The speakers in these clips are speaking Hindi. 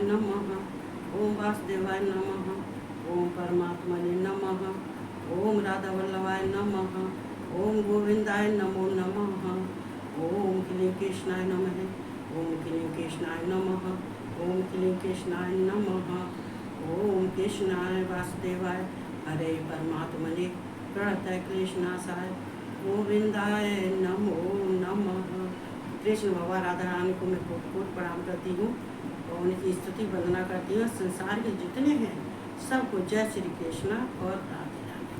वासुदेवाय नमः। ओम वासुदेवाय नमः। ओम परमात्मने नमः। ओम राधा वल्लभाय नमः। ओम गोविंदाय नमो नमः। ओम क्लीं कृष्णाय नमः। ओम क्लीं कृष्णाय नमः। ओम क्लीं कृष्णाय नमः। ओम कृष्णाय वासुदेवाय हरे परमात्मने प्रणतः कृष्णासाय गोविंदाय नमो नमः। कृष्ण भगवान राधा रानी को मैं कोट कोट प्रणाम करती हूँ और उनकी स्तुति वंदना करती हूँ। संसार के जितने हैं सबको जय श्री कृष्ण और राधे राधे।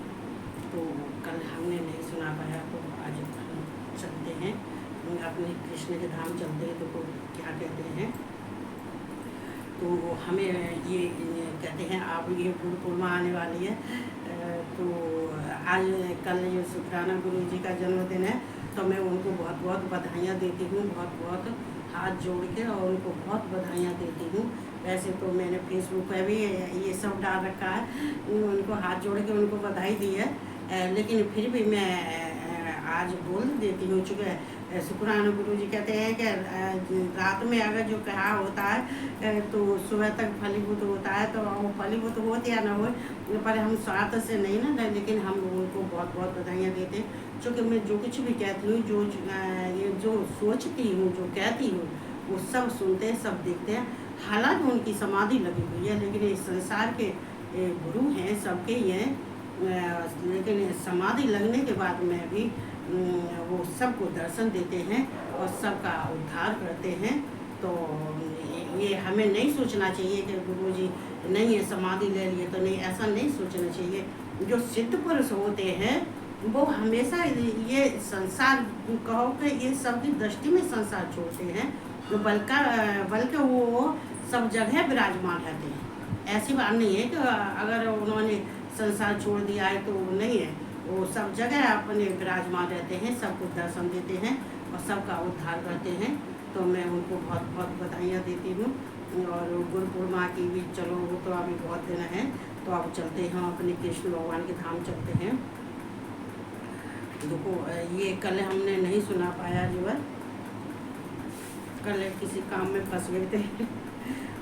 तो कल हमने नहीं सुना पाया तो आज हम चलते हैं अपने कृष्ण के धाम चलते हैं। तो क्या कहते हैं, तो हमें ये कहते हैं आप ये गुरु पूर्णिमा आने वाली है। तो आज कल जो शुक्राना गुरु जी का जन्मदिन है तो मैं उनको बहुत बहुत बधाइयाँ देती हूँ, बहुत बहुत हाथ जोड़ के और उनको बहुत बधाइयाँ देती हूँ। वैसे तो मैंने फेसबुक पर भी ये सब डाल रखा है, उनको हाथ जोड़ के उनको बधाई दी है, लेकिन फिर भी मैं आज बोल देती हूँ। चूँकि शुक्राना गुरु जी कहते हैं कि रात में अगर जो कहा होता है तो सुबह तक फलीभूत होता है, तो वो फलीभूत हो या ना हो, पर हम स्वार्थ से नहीं ना, लेकिन हम उनको बहुत बहुत बधाइयाँ देते हैं। चूँकि मैं जो कुछ भी कहती हूँ, जो सोचती हूँ, जो कहती हूँ, वो सब सुनते हैं, सब देखते हैं। हालांकि उनकी समाधि लगी हुई है, लेकिन इस संसार के गुरु हैं, सबके ही हैं, लेकिन समाधि लगने के बाद में भी वो सबको दर्शन देते हैं और सबका उद्धार करते हैं। तो ये हमें नहीं सोचना चाहिए कि गुरु जी नहीं है, समाधि ले लिए तो नहीं, ऐसा नहीं सोचना चाहिए। जो सिद्ध पुरुष होते हैं वो हमेशा ये संसार कहो कि ये सबकी दृष्टि में संसार छोड़ते हैं, तो बल्कि वो सब जगह विराजमान रहते हैं। ऐसी बात नहीं है कि अगर उन्होंने संसार छोड़ दिया है तो नहीं है, वो सब जगह अपने विराजमान रहते हैं, सबको दर्शन देते हैं और सबका उद्धार करते हैं। तो मैं उनको बहुत बहुत बधाइयाँ देती हूँ। और गुरु पूर्णिमा की भी चलो, वो तो अभी बहुत दिन है, तो अब चलते हैं अपने कृष्ण भगवान के धाम चलते हैं। देखो ये कल हमने नहीं सुना पाया जो है, कल किसी काम में फंस गए थे।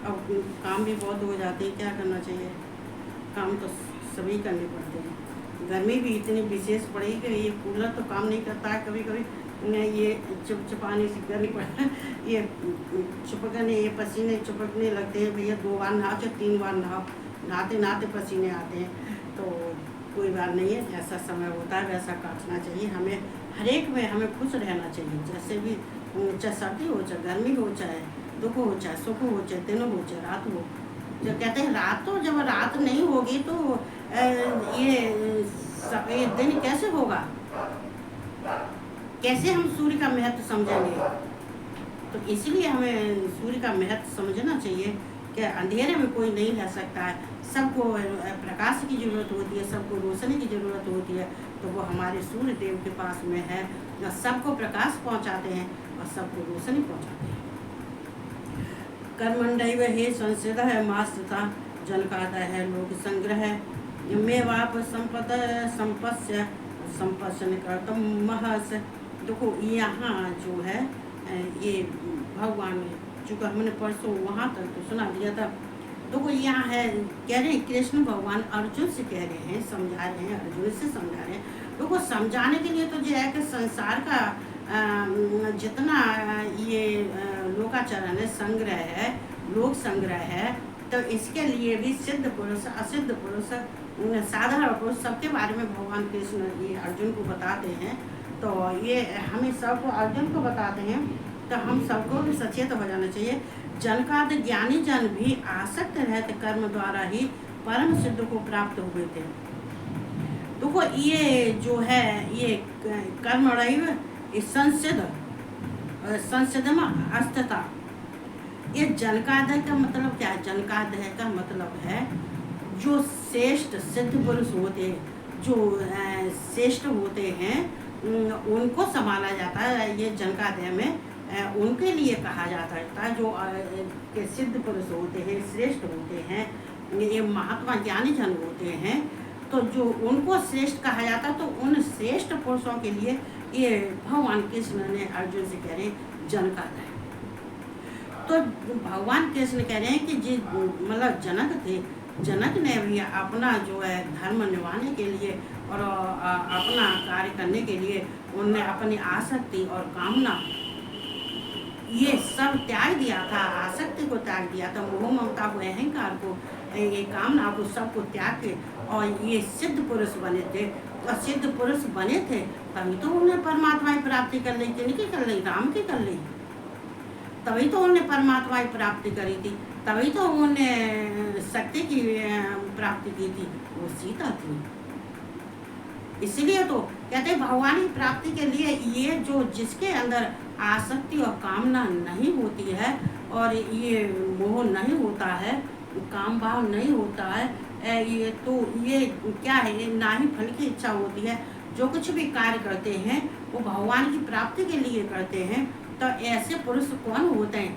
अब काम भी बहुत हो जाते हैं, क्या करना चाहिए, काम तो सभी करने पड़ते हैं। गर्मी भी इतनी विशेष पड़ी कि ये कूलर तो काम नहीं करता है, कभी कभी ये चिपचिपाने से करनी पड़ता है, ये चिपकने, ये पसीने चिपकने लगते हैं। भैया 2 बार नहाओ चाहे 3 बार नहाओ, नहाते नहाते पसीने आते हैं। तो कोई बात नहीं है, ऐसा समय होता है, वैसा काटना चाहिए। हमें हर एक में हमें खुश रहना चाहिए, जैसे भी चाहे सर्दी हो, चाहे गर्मी हो, चाहे दुख हो, चाहे सुख हो, चाहे दिन हो, चाहे रात हो। जो कहते हैं रात, तो जब रात नहीं होगी तो ये सफ़ेद दिन कैसे होगा, कैसे हम सूर्य का महत्व समझेंगे। तो इसलिए हमें सूर्य का महत्व समझना चाहिए कि अंधेरे में कोई नहीं रह सकता है, सबको प्रकाश की ज़रूरत होती है, सबको रोशनी की ज़रूरत होती है। तो वो हमारे सूर्य देव के पास में है, सबको प्रकाश पहुंचाते हैं और सबको रोशनी पहुंचाते हैं। कर्मण्डैव हे संसिद है मास्तता जनकादय है लोक संग्रह मेवाप संपद संपस्य संपन्न करतम महस। देखो यहाँ जो है ये भगवान, चूँकि हमने परसों वहाँ तक तो सुना दिया था। देखो यहाँ है, कह रहे हैं कृष्ण भगवान अर्जुन से कह रहे हैं, समझा रहे हैं, अर्जुन से समझा रहे हैं। देखो समझाने के लिए तो जो है कि संसार का जितना ये लोकाचरण है, संग्रह है, लोक संग्रह है, तो इसके लिए भी सिद्ध पुरुष, असिद्ध पुरुष, साधारण पुरुष, सबके बारे में भगवान कृष्ण ये अर्जुन को बताते हैं। तो ये हमें सबको अर्जुन को बताते हैं, तो हम सबको भी सचेत हो जाना चाहिए। जनकाद ज्ञानी जन भी आसक्त रहते कर्म द्वारा ही परम सिद्ध को प्राप्त हुए थे। देखो ये जो है ये कर्म रही संसिद्ध में अस्तता, ये जनकादय का मतलब क्या है? जनकादय का मतलब है जो श्रेष्ठ सिद्ध पुरुष होते हैं, जो श्रेष्ठ होते हैं, उनको संभाला जाता है। ये जनकादय में उनके लिए कहा जाता है जो के सिद्ध पुरुष होते हैं, श्रेष्ठ होते हैं, ये महात्मा ज्ञानी जन होते हैं। तो जो उनको श्रेष्ठ कहा जाता है, तो उन श्रेष्ठ पुरुषों के लिए ये भगवान कृष्ण ने अर्जुन से कह रहे जनकादय। तो भगवान कृष्ण कह रहे हैं कि जी मतलब जनक थे, जनक ने भी अपना जो है धर्म निभाने के लिए और अपना कार्य करने के लिए उनने अपनी आसक्ति और कामना ये सब त्याग दिया था। आसक्ति को त्याग दिया था, मोह ममता को, अहंकार को, ये कामना को, सबको त्याग के और ये सिद्ध पुरुष बने थे। और सिद्ध पुरुष बने थे तभी तो उन्हें परमात्मा की प्राप्ति कर ली। किनकी कर ली? राम की कर ली। तभी तो उन्हें परमात्मा की प्राप्ति करी थी, तभी तो उन्हें शक्ति की प्राप्ति की थी, वो सीता थी। इसलिए तो कहते हैं भगवान की प्राप्ति के लिए ये जो जिसके अंदर आसक्ति और कामना नहीं होती है और ये मोह नहीं होता है, काम भाव नहीं होता है, ये तो ये क्या है, ना ही फल की इच्छा होती है। जो कुछ भी कार्य करते हैं वो भगवान की प्राप्ति के लिए करते हैं। तो ऐसे पुरुष कौन होते हैं?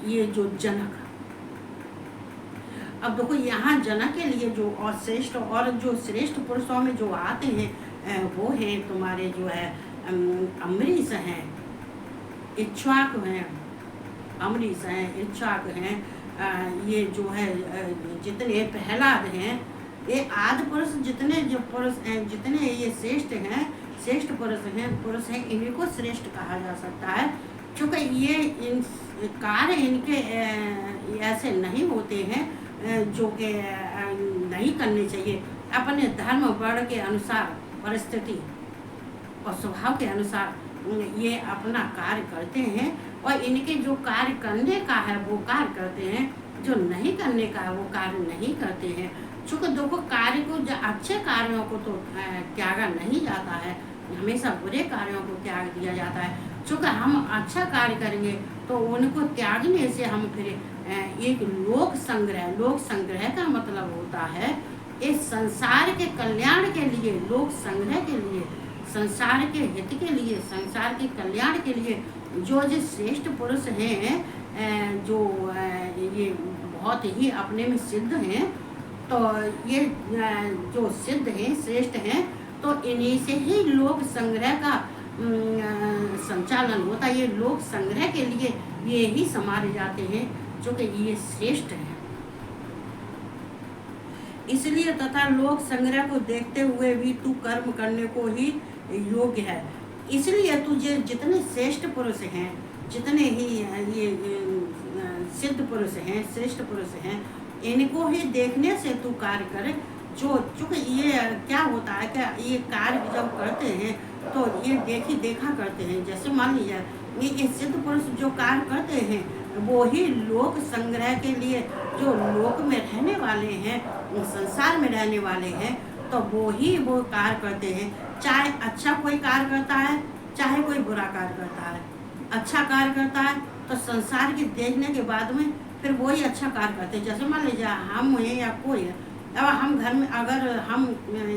ये जो जनक। अब देखो यहाँ जनक के लिए जो और श्रेष्ठ पुरुषों में जो आते हैं वो हैं तुम्हारे जो है अम्बरीश हैं, इक्ष्वाक हैं, अम्बरीश हैं, इक्ष्वाक हैं, ये जो है जितने प्रहलाद हैं, ये आदि पुरुष जितने जो पुरुष हैं, जितने ये श्रेष्ठ पुरुष हैं, इन्हीं को श्रेष्ठ कहा जा सकता है। क्योंकि ये इन कार्य इनके ऐसे नहीं होते हैं जो कि नहीं करने चाहिए। अपने धर्म वर्ण के अनुसार, परिस्थिति और स्वभाव के अनुसार ये अपना कार्य करते हैं और इनके जो कार्य करने का है वो कार्य करते हैं, जो नहीं करने का है वो कार्य नहीं करते हैं। चूँकि देखो कार्य को, अच्छे कार्यों को तो त्यागा नहीं जाता है, हमेशा बुरे कार्यों को त्याग दिया जाता है। चूँकि हम अच्छा कार्य करेंगे तो उनको त्यागने से हम फिर एक लोक संग्रह का मतलब होता है इस संसार के कल्याण के लिए, लोक संग्रह के लिए, संसार के हित के लिए, संसार के कल्याण के लिए जो श्रेष्ठ पुरुष हैं, जो ये बहुत ही अपने में सिद्ध हैं, तो ये जो सिद्ध हैं, श्रेष्ठ हैं, तो इन्हीं से ही लोक संग्रह का संचालन होता है। ये लोक संग्रह के लिए ये ही समारे जाते हैं जो कि ये श्रेष्ठ हैं। इसलिए तथा लोक संग्रह को देखते हुए भी तू कर्म करने को ही योग्य है। इसलिए तुझे जितने श्रेष्ठ पुरुष हैं, जितने ही ये सिद्ध पुरुष हैं, श्रेष्ठ पुरुष हैं, इनको ही देखने से तू कार्य करे। चूँकि ये क्या होता है कि ये कार्य जब करते हैं तो ये देखा करते हैं। जैसे मान लीजिए ये सिद्ध पुरुष जो कार्य करते हैं वो ही लोक संग्रह के लिए, जो लोक में रहने वाले हैं, संसार में रहने वाले हैं, तो वो कार्य करते हैं। चाहे अच्छा कोई कार्य करता है, चाहे कोई बुरा कार्य करता है। अच्छा कार्य करता है तो संसार की देखने के बाद में फिर वही अच्छा कार्य करते हैं। जैसे मान लीजिए हम हैं या कोई है, अब हम घर में अगर हम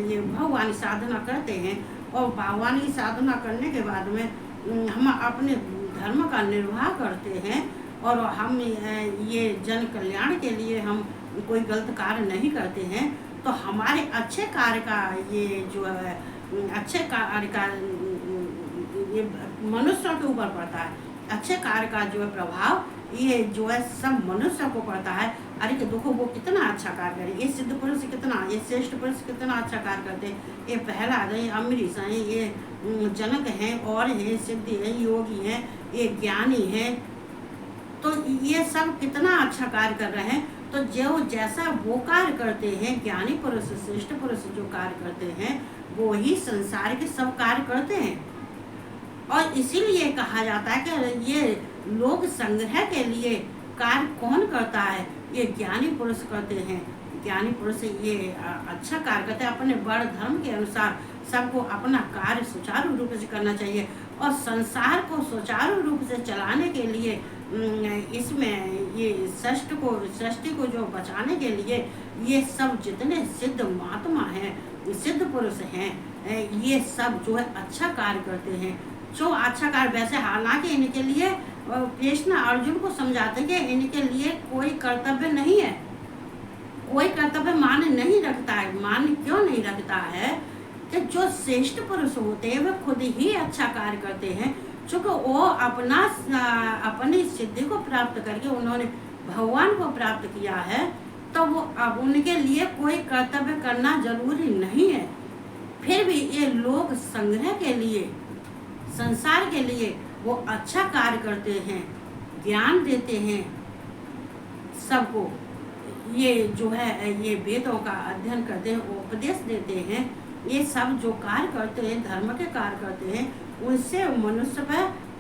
ये भगवान की साधना करते हैं और भगवान की साधना करने के बाद में हम अपने धर्म का निर्वाह करते हैं और हम ये जन कल्याण के लिए हम कोई गलत कार्य नहीं करते हैं, तो हमारे अच्छे कार्य का ये जो है अच्छे कार्य का ये मनुष्यों के ऊपर पड़ता है। अच्छे कार्य का जो है प्रभाव ये जो है सब मनुष्य को पड़ता है। अरे कि देखो वो कितना अच्छा कार्य करे, ये सिद्ध पुरुष कितना, ये श्रेष्ठ पुरुष कितना अच्छा कार्य करते हैं। ये प्रहलाद हैं, अम्बरीश हैं, ये जनक हैं, और हैं सिद्धि हैं, योगी हैं, ये ज्ञानी हैं, तो ये सब कितना अच्छा कार्य कर रहे हैं। तो जो जैसा वो कार्य करते हैं, ज्ञानी पुरुष, श्रेष्ठ पुरुष जो कार्य करते हैं, वो ही संसार के सब कार्य करते हैं। और इसीलिए कहा जाता है कि ये लोक संग्रह के लिए कार्य कौन करता है? ये ज्ञानी पुरुष करते हैं। ज्ञानी पुरुष ये अच्छा कार्य करते हैं। अपने वर्ण धर्म के अनुसार सबको अपना कार्य सुचारू रूप से करना चाहिए और संसार को सुचारू रूप से चलाने के लिए इसमें ये सृष्टि को जो बचाने के लिए ये सब जितने सिद्ध महात्मा हैं, सिद्ध पुरुष हैं, ये सब जो है अच्छा कार्य करते हैं। जो अच्छा कार्य, वैसे हालांकि इनके लिए कृष्ण अर्जुन को समझाते हैं कि इनके लिए कोई कर्तव्य नहीं है, कोई कर्तव्य मान्य नहीं रखता है। मान्य क्यों नहीं रखता है कि जो श्रेष्ठ पुरुष होते हैं वे खुद ही अच्छा कार्य करते हैं। चूँकि वो अपनी सिद्धि को प्राप्त करके उन्होंने भगवान को प्राप्त किया है, तो वो अब उनके लिए कोई कर्तव्य करना जरूरी नहीं है। फिर भी ये लोग संग्रह के लिए, संसार के लिए वो अच्छा कार्य करते हैं, ज्ञान देते हैं सबको। ये जो है ये वेदों का अध्ययन करते हैं, उपदेश देते हैं, ये सब जो कार्य करते हैं, धर्म के कार्य करते हैं, उनसे मनुष्य पर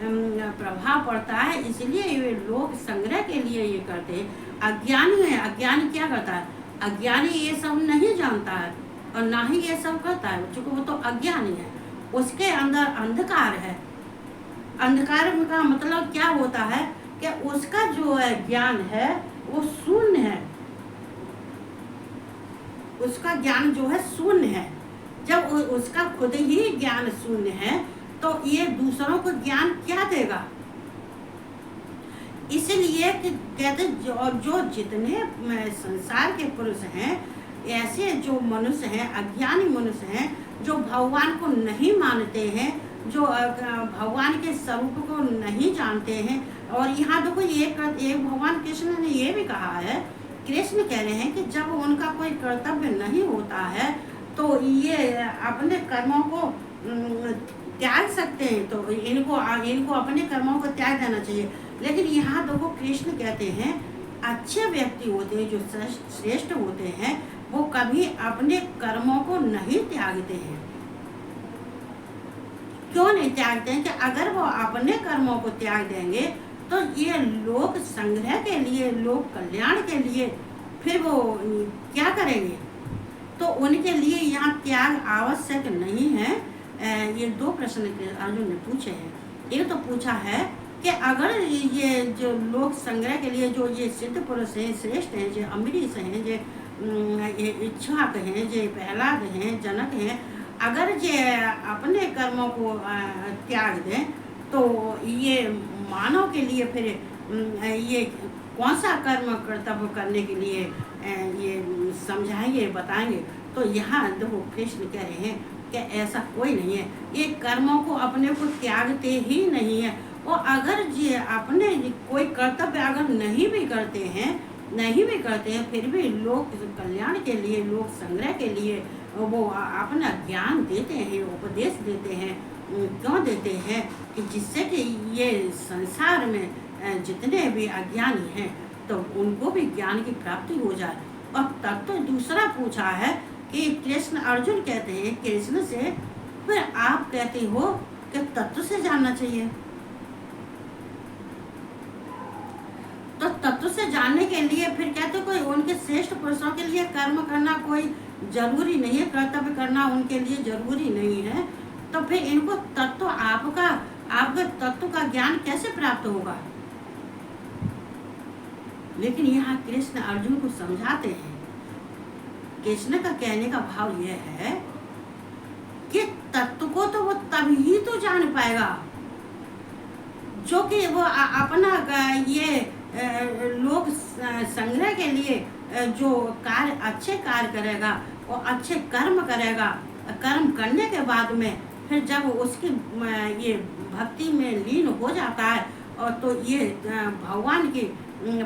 प्रभाव पड़ता है। इसलिए ये लोग संग्रह के लिए ये करते हैं। अज्ञानी है, अज्ञानी क्या करता है? अज्ञानी ये सब नहीं जानता है और ना ही ये सब करता है, चूँकि वो तो अज्ञानी है, उसके अंदर अंधकार है। अंधकार का मतलब क्या होता है कि उसका जो ज्ञान है वो शून्य है, उसका ज्ञान जो है शून्य है। जब उसका खुद ही ज्ञान शून्य है तो ये दूसरों को ज्ञान क्या देगा? इसलिए कि कहते जो जितने संसार के पुरुष हैं, ऐसे जो मनुष्य हैं, अज्ञानी मनुष्य हैं, जो भगवान को नहीं मानते हैं, जो भगवान के स्वरूप को नहीं जानते हैं। और यहाँ देखो एक भगवान कृष्ण ने ये भी कहा है, कृष्ण कह रहे हैं कि जब उनका कोई कर्तव्य नहीं होता है तो ये अपने कर्मों को त्याग सकते हैं, तो इनको अपने कर्मों को त्याग देना चाहिए। लेकिन यहाँ देखो कृष्ण कहते हैं अच्छे व्यक्ति होते हैं, जो श्रेष्ठ होते हैं, वो कभी अपने कर्मों को नहीं त्यागते हैं। क्यों नहीं त्यागते हैं? कि अगर वो अपने कर्मों को त्याग देंगे तो ये लोक संग्रह के लिए, लोक कल्याण के लिए फिर वो क्या करेंगे? तो उनके लिए यहाँ त्याग आवश्यक नहीं है। ये दो प्रश्न अर्जुन ने पूछे हैं। एक तो पूछा है कि अगर ये जो लोक संग्रह के लिए जो ये सिद्ध पुरुष हैं, श्रेष्ठ हैं, जो अम्बरीश हैं, जो इच्छुक हैं, जो प्रहलाद हैं, जनक हैं, अगर ये अपने कर्मों को त्याग दें तो ये मानव के लिए फिर ये कौन सा कर्म कर्तव्य करने के लिए ये समझाएंगे, बताएंगे। तो यहाँ देखो कृष्ण कह रहे हैं कि ऐसा कोई नहीं है, ये कर्मों को अपने को त्यागते ही नहीं है। और अगर ये अपने कोई कर्तव्य अगर नहीं भी करते हैं फिर भी लोक कल्याण के लिए, लोक संग्रह के लिए वो अपना ज्ञान देते हैं, उपदेश देते हैं। क्यों देते हैं? कि जिससे कि ये संसार में जितने भी अज्ञानी हैं तो उनको भी ज्ञान की प्राप्ति हो जाए। और तब तो दूसरा पूछा है कि कृष्ण, अर्जुन कहते हैं कृष्ण से, फिर आप कहते हो कि तत्व से जानना चाहिए। तो तत्व से जानने के लिए फिर कहते कोई उनके श्रेष्ठ पुरुषों के लिए कर्म करना कोई जरूरी नहीं है, कर्तव्य करना उनके लिए जरूरी नहीं है। तो फिर इनको तत्व आपका तत्व का ज्ञान कैसे प्राप्त होगा? लेकिन यहाँ कृष्ण अर्जुन को समझाते हैं। कृष्ण का कहने का भाव यह है कि तत्व को तो वो तभी तो जान पाएगा जो कि वो अपना ये लोक संग्रह के लिए जो कार्य, अच्छे कार्य करेगा, वो अच्छे कर्म करेगा। कर्म करने के बाद में फिर जब उसकी ये भक्ति में लीन हो जाता है और तो ये भगवान की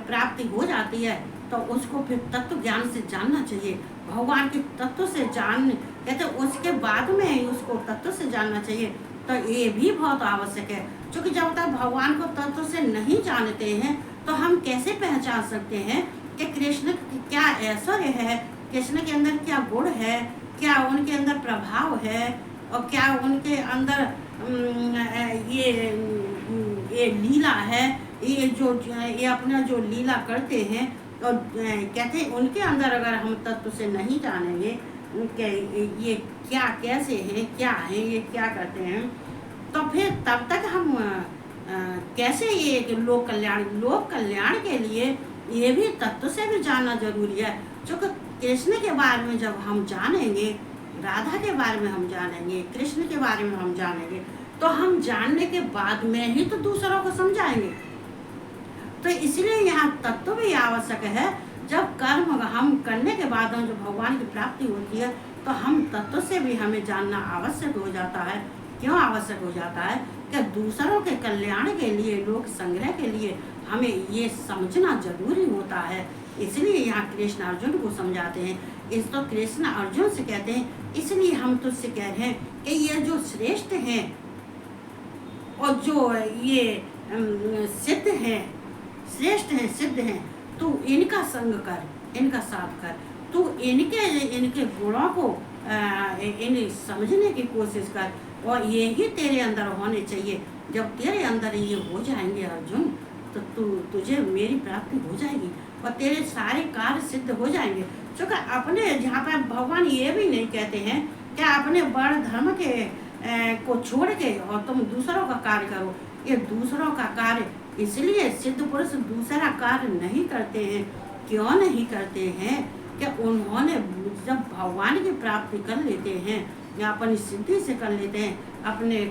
प्राप्ति हो जाती है, तो उसको फिर तत्व ज्ञान से जानना चाहिए। भगवान के तत्व से जान कहते उसके बाद में ही उसको तत्व से जानना चाहिए। तो ये भी बहुत आवश्यक है, क्योंकि जब तक भगवान को तत्व से नहीं जानते हैं तो हम कैसे पहचान सकते हैं कि कृष्ण क्या ऐश्वर्य है, कृष्ण के अंदर क्या गुण है, क्या उनके अंदर प्रभाव है, और क्या उनके अंदर ये लीला है, ये अपना जो लीला करते हैं। और कहते हैं उनके अंदर अगर हम तत्व से नहीं जानेंगे कि ये क्या, कैसे हैं, क्या हैं, ये क्या करते हैं, तो फिर तब तक हम कैसे ये लोक कल्याण के लिए ये भी तत्व से भी जानना जरूरी है। क्योंकि कृष्ण के बारे में जब हम जानेंगे, राधा के बारे में हम जानेंगे, कृष्ण के बारे में हम जानेंगे, तो हम जानने के बाद में ही तो दूसरों को समझाएंगे। तो इसलिए यहाँ तत्व भी आवश्यक है। जब कर्म हम करने के बाद जब भगवान की प्राप्ति होती है तो हम तत्व से भी हमें जानना आवश्यक हो जाता है। क्यों आवश्यक हो जाता है कि दूसरों के कल्याण के लिए, लोक संग्रह के लिए हमें ये समझना जरूरी होता है। इसलिए यहाँ कृष्ण अर्जुन को समझाते हैं। इस तो कृष्ण अर्जुन से कहते हैं, इसलिए हम तुझसे कह रहे हैं कि ये जो श्रेष्ठ हैं और जो ये सिद्ध हैं, श्रेष्ठ हैं, सिद्ध हैं, तू इनका संग कर, इनका साथ कर, तू इनके गुणों को इन्हें समझने की कोशिश कर, और ये ही तेरे अंदर होने चाहिए। जब तेरे अंदर ये हो जाएंगे अर्जुन, तो तुझे मेरी प्राप्ति हो जाएगी और तेरे सारे कार्य सिद्ध हो जाएंगे। क्योंकि अपने, जहाँ पर भगवान ये भी नहीं कहते हैं कि अपने वर्ण धर्म के को छोड़ के और तुम दूसरों का कार्य करो। ये दूसरों का कार्य इसलिए सिद्ध पुरुष दूसरा कार्य नहीं करते हैं। क्यों नहीं करते हैं कि उन्होंने जब भगवान की प्राप्ति कर लेते हैं या अपनी सिद्धि से कर लेते हैं, अपने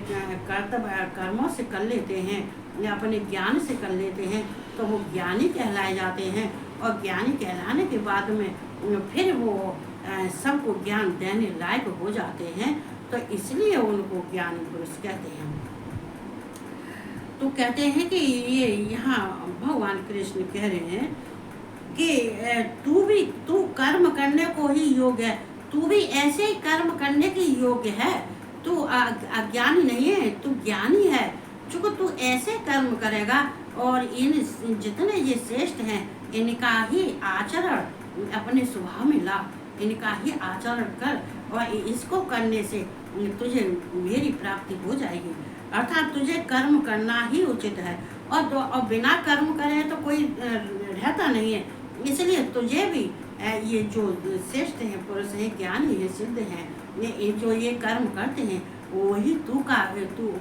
कर्तव्य कर्मों से कर लेते हैं या अपने ज्ञान से कर लेते हैं, तो वो ज्ञानी कहलाए जाते हैं। और ज्ञानी कहलाने के बाद में फिर वो सबको ज्ञान देने लायक हो जाते हैं। तो इसलिए उनको ज्ञानी पुरुष कहते हैं। तो कहते हैं कि ये यहाँ भगवान कृष्ण कह रहे हैं कि तू कर्म करने को ही योग्य है, तू भी ऐसे ही कर्म करने के योग्य है। तू अज्ञानी नहीं है, तू ज्ञानी है। चूंकि तू ऐसे कर्म करेगा और इन जितने ये श्रेष्ठ हैं इनका ही आचरण अपने स्वभाव में ला, इनका ही आचरण कर, और इसको करने से तुझे मेरी प्राप्ति हो जाएगी। अर्थात तुझे कर्म करना ही उचित है, और बिना कर्म करे तो कोई रहता नहीं है। इसलिए तुझे भी ये जो श्रेष्ठ हैं, पुरुष हैं, ज्ञानी हैं, सिद्ध हैं, ये जो ये कर्म करते हैं वही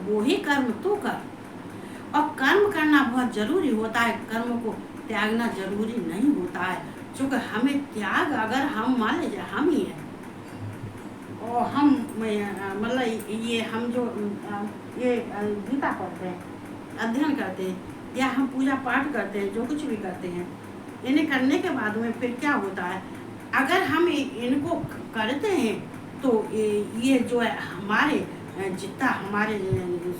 वो ही कर्म तू कर। और कर्म करना बहुत जरूरी होता है, कर्म को त्यागना जरूरी नहीं होता है। क्योंकि हमें त्याग, अगर हम मान लीजिए हम ही हैं और हम मतलब ये हम जो ये गीता पढ़ते हैं, अध्ययन करते हैं, या हम पूजा पाठ करते हैं, जो कुछ भी करते हैं, इन्हें करने के बाद में फिर क्या होता है, अगर हम इनको करते हैं तो ये जो है हमारे जितना हमारे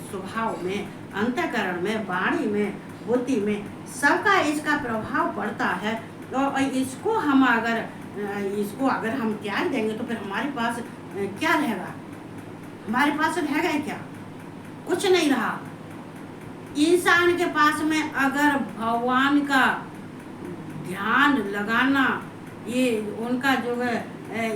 स्वभाव में, अंतःकरण में, वाणी में, बुद्धि में सबका इसका प्रभाव पड़ता है। और इसको अगर हम त्याग देंगे तो फिर हमारे पास क्या रहेगा? हमारे पास रहेगा क्या? कुछ नहीं रहा। इंसान के पास में अगर भगवान का ध्यान लगाना, ये उनका जो है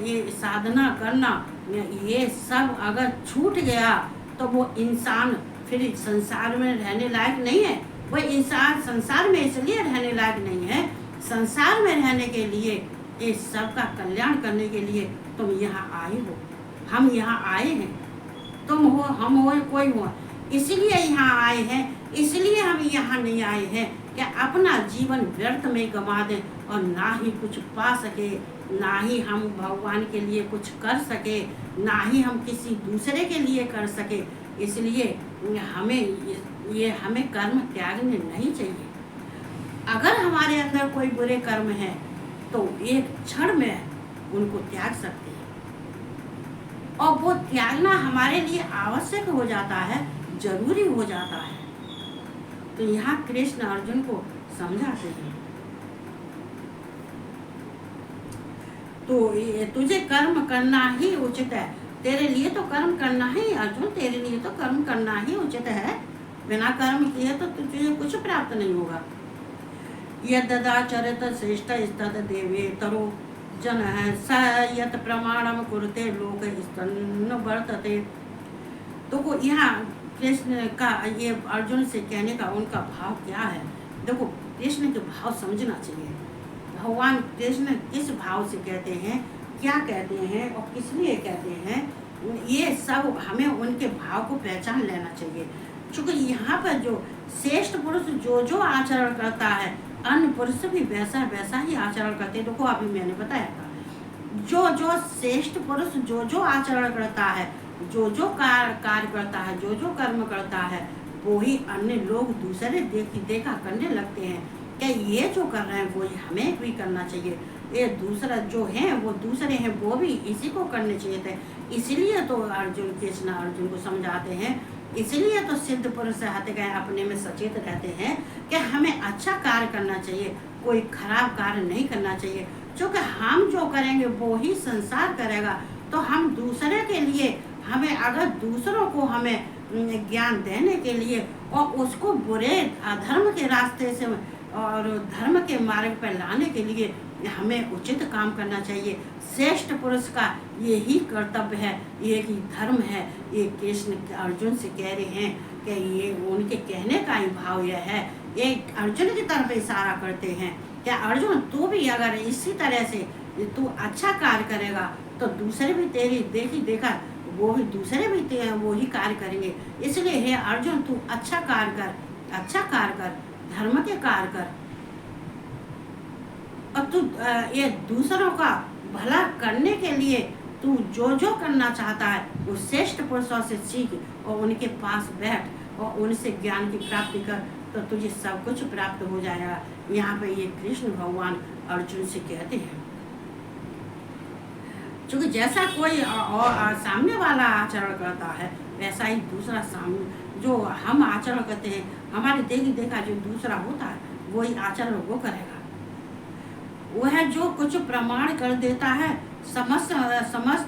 ये साधना करना, ये सब अगर छूट गया तो वो इंसान फिर संसार में रहने लायक नहीं है। वो इंसान संसार में इसलिए रहने लायक नहीं है, संसार में रहने के लिए, इस सब का कल्याण करने के लिए तुम यहाँ आए हो, हम यहाँ आए हैं। तुम हो, हम हो, कोई हो, इसलिए यहाँ आए हैं। इसलिए हम यहाँ नहीं आए हैं कि अपना जीवन व्यर्थ में गंवा दें और ना ही कुछ पा सके, ना ही हम भगवान के लिए कुछ कर सके, ना ही हम किसी दूसरे के लिए कर सके। इसलिए हमें कर्म त्यागने नहीं चाहिए। अगर हमारे अंदर कोई बुरे कर्म है तो एक क्षण में उनको त्याग सकते हैं, और वो त्यागना हमारे लिए आवश्यक हो जाता है, जरूरी हो जाता है। तो यहाँ कृष्ण अर्जुन को समझाते हैं, तो तुझे कर्म करना ही उचित है। तेरे लिए तो कर्म करना ही, अर्जुन तेरे लिए तो कर्म करना ही उचित है। बिना कर्म किए तो तुझे कुछ प्राप्त नहीं होगा। यदाचरित श्रेष्ठ स्तद देवे तरो जन स यत प्रमाणम कुरुते लोक स्तन्न वर्तते। तो यहाँ कृष्ण का ये अर्जुन से कहने का उनका भाव क्या है? देखो, कृष्ण के भाव समझना चाहिए। भगवान कृष्ण किस भाव से कहते हैं, क्या कहते हैं और किस लिए कहते हैं, ये सब हमें उनके भाव को पहचान लेना चाहिए। क्योंकि यहाँ पर जो श्रेष्ठ पुरुष जो आचरण करता है, अन्य पुरुष भी वैसा वैसा ही आचरण करते हैं। देखो, अभी मैंने बताया था, जो श्रेष्ठ पुरुष जो आचरण करता है, जो कार्य करता है, जो कर्म करता है, वो ही अन्य लोग दूसरे देखा करने लगते हैं कि ये जो कर रहे हैं वो हमें भी करना चाहिए। ये दूसरा जो है वो दूसरे हैं वो भी इसी को करने चाहिए थे। इसलिए तो अर्जुन कृष्ण अर्जुन को समझाते हैं, इसलिए तो सिद्ध पुरुष रहते गए अपने में सचेत रहते हैं कि हमें अच्छा कार्य करना चाहिए, कोई खराब कार्य नहीं करना चाहिए। क्योंकि हम जो करेंगे वो ही संसार करेगा। तो हम दूसरे के लिए हमें अगर दूसरों को हमें ज्ञान देने के लिए और उसको बुरे अधर्म के रास्ते से और धर्म के मार्ग पर लाने के लिए हमें उचित काम करना चाहिए। श्रेष्ठ पुरुष का यही कर्तव्य है, ये कि धर्म है। ये कृष्ण अर्जुन से कह रहे हैं कि ये उनके कहने का ही भाव यह है। ये अर्जुन की तरफ इशारा करते हैं कि अर्जुन तू भी अगर इसी तरह से तू अच्छा कार्य करेगा तो दूसरे भी तेरी देखी देखा वो भी दूसरे भी वो ही कार्य करेंगे। इसलिए हे अर्जुन तू अच्छा कार्य कर, अच्छा कार्य कर, धर्म के कार्य कर और तू ये दूसरों का भला करने के लिए तू जो जो करना चाहता है वो श्रेष्ठ पुरुषों से सीख और उनके पास बैठ और उनसे ज्ञान की प्राप्ति कर, तो तुझे सब कुछ प्राप्त हो जाएगा। यहाँ पे ये कृष्ण भगवान अर्जुन से कहते हैं। क्योंकि जैसा कोई और सामने वाला आचरण करता है वैसा ही दूसरा सामने जो हम आचरण करते हैं, हमारे देखा जो दूसरा होता है वही आचरण वो करेगा। वह जो कुछ प्रमाण कर देता है समस्त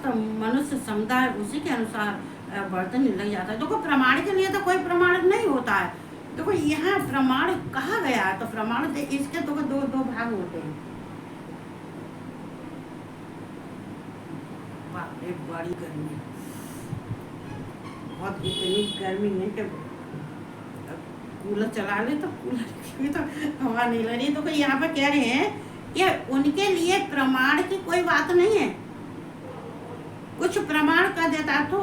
मनुष्य समुदाय उसी के अनुसार बर्तन लग जाता है। देखो प्रमाण के लिए तो कोई प्रमाण नहीं होता है। देखो यहाँ प्रमाण कहा गया है तो प्रमाण इसके तो दो भाग होते हैं। एक बड़ी गर्मी, बहुत इतनी गर्मी है कि कूलर चला ले तो कूलर की तो हवा नहीं लग रही। तो यहाँ पर कह रहे हैं कि उनके लिए प्रमाण की कोई बात नहीं है। कुछ प्रमाण कर देता तो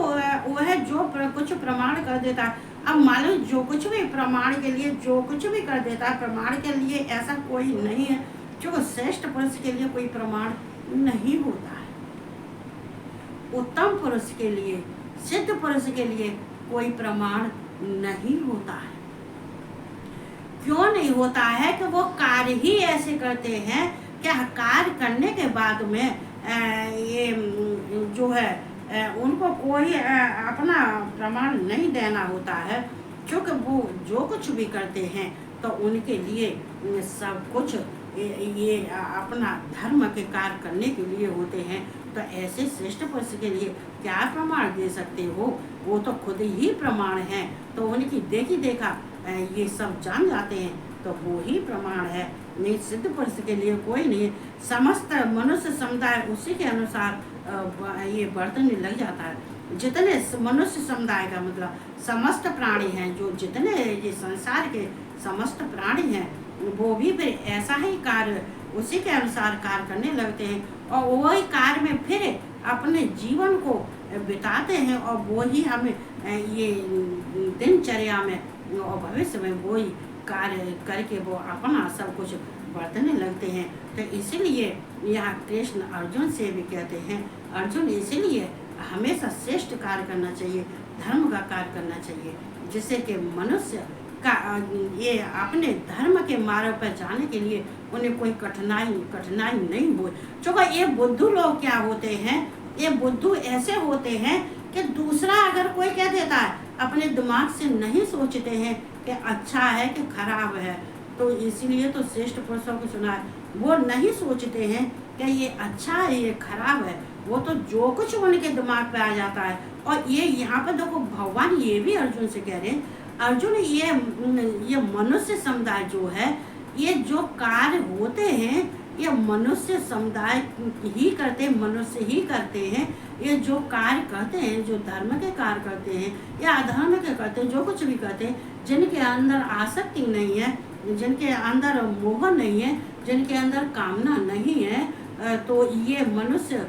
वह जो कुछ प्रमाण कर देता। अब मालूम जो कुछ भी प्रमाण के लिए जो कुछ भी कर देता प्रमाण के लिए ऐसा कोई नहीं है। जो श्रेष्ठ पुरुष के लिए कोई प्रमाण नहीं होता है। उत्तम पुरुष के लिए सिद्ध पुरुष के लिए कोई प्रमाण नहीं होता है। क्यों नहीं होता है कि वो कार्य ही ऐसे करते हैं कि कार्य करने के बाद में ये जो है उनको कोई अपना प्रमाण नहीं देना होता है। क्योंकि वो जो कुछ भी करते हैं तो उनके लिए सब कुछ ये अपना धर्म के कार्य करने के लिए होते हैं। तो ऐसे श्रेष्ठ पुरुष के लिए क्या प्रमाण दे सकते हो? वो तो खुद ही प्रमाण है। तो उनकी देखा ये सब जान जाते हैं तो वो ही प्रमाण है। नहीं सिद्ध पुरुष के लिए कोई नहीं। समस्त मनुष्य समुदाय उसी के अनुसार ये बर्तन में लग जाता है। जितने मनुष्य समुदाय का मतलब समस्त प्राणी हैं, जो जितने ये संसार के समस्त प्राणी हैं वो भी फिर ऐसा ही कार्य उसी के अनुसार कार्य करने लगते हैं और वही कार्य में फिर अपने जीवन को बिताते हैं और वो ही हमें ये दिनचर्या में और भविष्य में वही कार्य करके वो अपना सब कुछ बरतने लगते हैं। तो इसीलिए यहाँ कृष्ण अर्जुन से भी कहते हैं अर्जुन इसीलिए हमेशा श्रेष्ठ कार्य करना चाहिए, धर्म का कार्य करना चाहिए, जिससे कि मनुष्य का ये अपने धर्म के मार्ग पर जाने के लिए उन्हें कोई कठिनाई नहीं हो। क्योंकि ये बुद्धू लोग क्या होते हैं, ये बुद्धू ऐसे होते हैं कि दूसरा अगर कोई कह देता है अपने दिमाग से नहीं सोचते हैं कि अच्छा है कि खराब है। तो इसीलिए तो श्रेष्ठ पुरुषों को सुना है वो नहीं सोचते हैं कि ये अच्छा है ये खराब है। वो तो जो कुछ उनके दिमाग पे आ जाता है। और ये यहाँ पर देखो भगवान ये भी अर्जुन से कह रहे हैं अर्जुन ये मनुष्य समुदाय जो है ये जो कार्य होते हैं ये मनुष्य समुदाय ही करते हैं, मनुष्य ही करते हैं। ये जो कार्य करते हैं जो धर्म के कार्य करते हैं या अधर्म के करते हैं, जो कुछ भी करते हैं, जिनके अंदर आसक्ति नहीं है, जिनके अंदर मोह नहीं है, जिनके अंदर कामना नहीं है, तो ये मनुष्य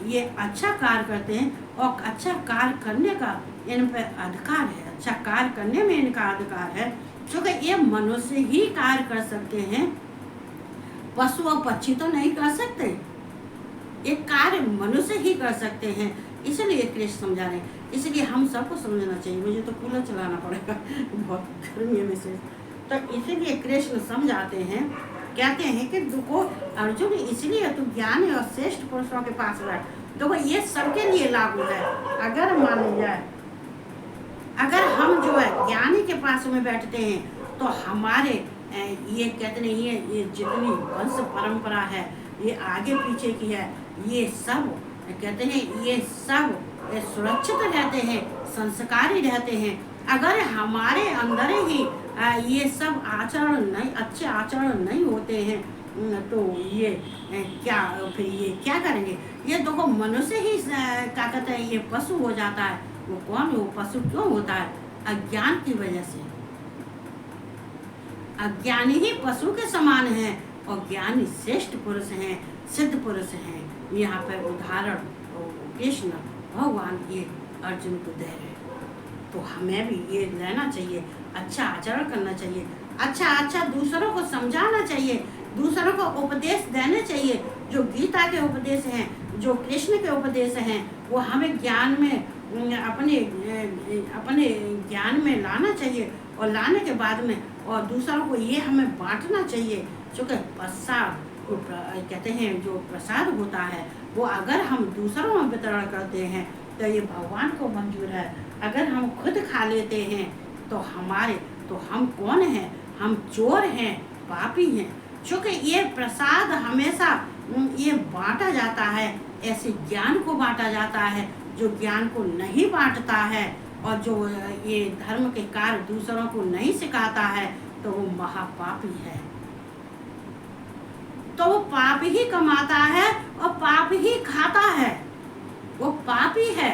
ये अच्छा कार्य करते हैं और अच्छा कार्य करने का इन पर अधिकार है। अच्छा कार्य करने में इनका अधिकार है क्योंकि ये मनुष्य ही कार्य कर सकते हैं, पशु और पक्षी तो नहीं कर सकते। ये कार्य मनुष्य ही कर सकते हैं। इसलिए कृष्ण समझा रहे हैं। इसलिए हम सबको समझना चाहिए। मुझे तो कूलर चलाना पड़ेगा, बहुत गर्मी है विशेष। तो इसीलिए कृष्ण समझाते हैं, कहते हैं कि देखो अर्जुन इसलिए तू ज्ञानी और श्रेष्ठ पुरुषों के पास बैठ। देखो ये सबके लिए लागू है। अगर मान जाए, अगर हम जो है ज्ञानी के पास में बैठते हैं तो हमारे ये कहते नहीं ये जितनी वंश परंपरा है, ये आगे पीछे की है, ये सब कहते हैं ये सब सुरक्षित रहते हैं, संस्कारी रहते हैं। अगर हमारे अंदर ही ये सब आचरण नहीं, अच्छे आचरण नहीं होते हैं तो ये क्या फिर ये क्या करेंगे? ये देखो मनुष्य ही क्या कहते हैं ये पशु हो जाता है। वो कौन, वो पशु क्यों होता है? अज्ञान की वजह से। अज्ञानी ही पशु के समान है और ज्ञानी श्रेष्ठ पुरुष हैं, सिद्ध पुरुष हैं। यहाँ पर उदाहरण कृष्ण भगवान ये अर्जुन को दे रहे हैं। तो हमें भी ये लेना चाहिए, अच्छा आचरण करना चाहिए, अच्छा दूसरों को समझाना चाहिए, दूसरों को उपदेश देने चाहिए। जो गीता के उपदेश हैं, जो कृष्ण के उपदेश हैं, वो हमें ज्ञान में अपने ज्ञान में लाना चाहिए और लाने के बाद में और दूसरों को ये हमें बांटना चाहिए। क्योंकि प्रसाद कहते हैं, जो प्रसाद होता है वो अगर हम दूसरों में वितरण करते हैं तो ये भगवान को मंजूर है। अगर हम खुद खा लेते हैं तो हम कौन हैं? हम चोर हैं, पापी हैं। क्योंकि ये प्रसाद हमेशा ये बांटा जाता है, ऐसे ज्ञान को बांटा जाता है। जो ज्ञान को नहीं बांटता है और जो ये धर्म के कार्य दूसरों को नहीं सिखाता है तो वो महापापी है। तो वो पाप ही कमाता है और पाप ही खाता है, वो पापी है।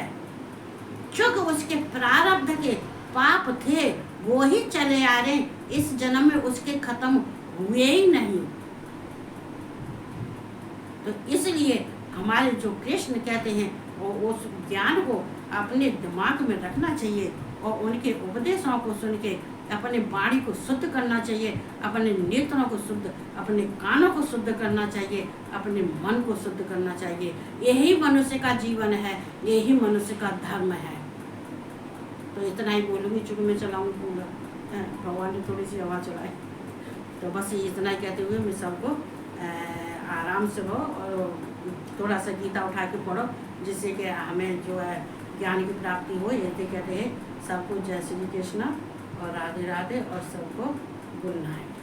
क्योंकि उसके प्रारब्ध के पाप थे वो ही चले आ रहे, इस जन्म में उसके खत्म हुए ही नहीं। तो इसलिए हमारे जो कृष्ण कहते हैं वो उस ज्ञान को अपने दिमाग में रखना चाहिए और उनके उपदेशों को सुन के अपने वाणी को शुद्ध करना चाहिए, अपने नेत्रों को शुद्ध, अपने कानों को शुद्ध करना चाहिए, अपने मन को शुद्ध करना चाहिए। यही मनुष्य का जीवन है, यही मनुष्य का धर्म है। तो इतना ही बोलूँगी, चूँकि मैं चलाऊँगी पूरा, भगवान ने थोड़ी सी हवा चलाई। तो बस इतना ही कहते हुए मैं सबको आराम से रहो और थोड़ा सा गीता उठा के पढ़ो, जिससे कि हमें जो है ज्ञान की प्राप्ति हो। ये कहते हैं सबको जय श्री कृष्ण और राधे राधे और सबको गुड नाइट।